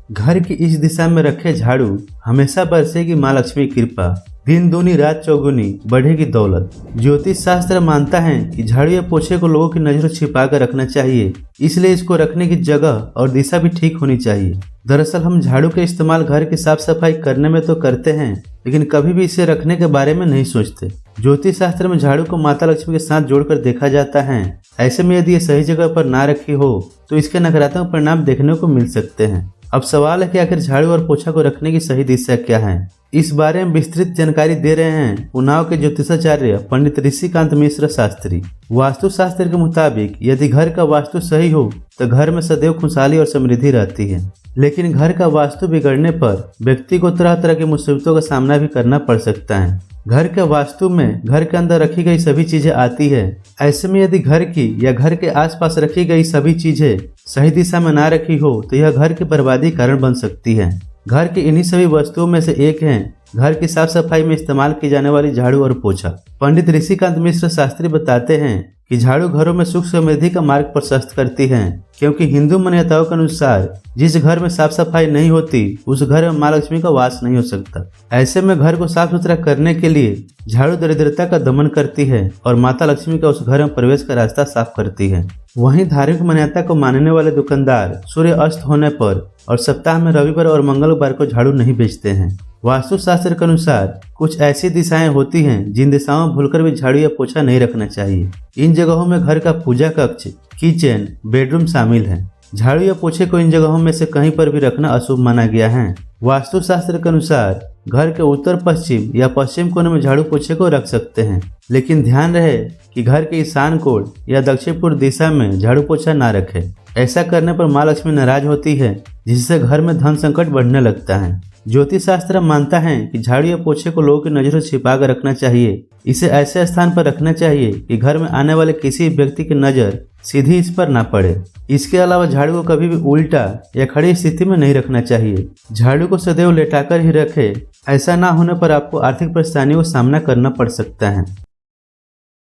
घर की इस दिशा में रखे झाड़ू हमेशा बरसेगी माँ लक्ष्मी की कृपा, दिन दूनी रात चौगुनी बढ़ेगी दौलत। ज्योतिष शास्त्र मानता है कि झाड़ू या पोछे को लोगों की नजरों छिपा कर रखना चाहिए, इसलिए इसको रखने की जगह और दिशा भी ठीक होनी चाहिए। दरअसल हम झाड़ू का इस्तेमाल घर की साफ सफाई करने में तो करते हैं, लेकिन कभी भी इसे रखने के बारे में नहीं सोचते। ज्योतिष शास्त्र में झाड़ू को माता लक्ष्मी के साथ जोड़कर देखा जाता है। ऐसे में यदि ये सही जगह पर ना रखी हो तो इसके नकारात्मक परिणाम देखने को मिल सकते हैं। अब सवाल है कि आखिर झाड़ू और पोछा को रखने की सही दिशा क्या है। इस बारे में विस्तृत जानकारी दे रहे हैं उन्नाव के ज्योतिषाचार्य पंडित ऋषिकांत मिश्र शास्त्री। वास्तु शास्त्र के मुताबिक यदि घर का वास्तु सही हो तो घर में सदैव खुशहाली और समृद्धि रहती है, लेकिन घर का वास्तु बिगड़ने पर व्यक्ति को तरह तरह की मुसीबतों का सामना भी करना पड़ सकता है। घर के वास्तु में घर के अंदर रखी गई सभी चीजें आती है। ऐसे में यदि घर की या घर के आसपास रखी गई सभी चीजें सही दिशा में ना रखी हो तो यह घर की बर्बादी कारण बन सकती है। घर की इन्हीं सभी वस्तुओं में से एक है घर की साफ सफाई में इस्तेमाल की जाने वाली झाड़ू और पोछा। पंडित ऋषिकांत मिश्र शास्त्री बताते हैं कि झाड़ू घरों में सुख समृद्धि का मार्ग प्रशस्त करती है, क्योंकि हिंदू मान्यताओं के अनुसार जिस घर में साफ सफाई नहीं होती उस घर में माँ लक्ष्मी का वास नहीं हो सकता। ऐसे में घर को साफ सुथरा करने के लिए झाड़ू दरिद्रता का दमन करती है और माता लक्ष्मी का उस घर में प्रवेश का रास्ता साफ करती है। वहीं धार्मिक मान्यता को मानने वाले दुकानदार सूर्य अस्त होने पर और सप्ताह में रविवार और मंगलवार को झाड़ू नहीं बेचते हैं। वास्तु शास्त्र के अनुसार कुछ ऐसी दिशाएं होती हैं जिन दिशाओं में भूलकर भी झाड़ू या पोछा नहीं रखना चाहिए। इन जगहों में घर का पूजा कक्ष, किचन, बेडरूम शामिल है। झाड़ू या पोछे को इन जगहों में से कहीं पर भी रखना अशुभ माना गया है। वास्तु शास्त्र के अनुसार घर के उत्तर पश्चिम या पश्चिम कोने में झाड़ू पोछे को रख सकते हैं, लेकिन ध्यान रहे कि घर के ईशान कोण या दक्षिण पूर्व दिशा में झाड़ू पोछा ना रखें। ऐसा करने पर माँ लक्ष्मी नाराज होती है, जिससे घर में धन संकट बढ़ने लगता है। ज्योतिष शास्त्र मानता है कि झाड़ू या पोछे को लोगों की नजरों से छिपा कर रखना चाहिए। इसे ऐसे स्थान पर रखना चाहिए कि घर में आने वाले किसी व्यक्ति की नजर सीधी इस पर ना पड़े। इसके अलावा झाड़ू को कभी भी उल्टा या खड़ी स्थिति में नहीं रखना चाहिए। झाड़ू को सदैव लेटाकर ही रखें। ऐसा ना होने पर आपको आर्थिक परेशानियों का सामना करना पड़ सकता है।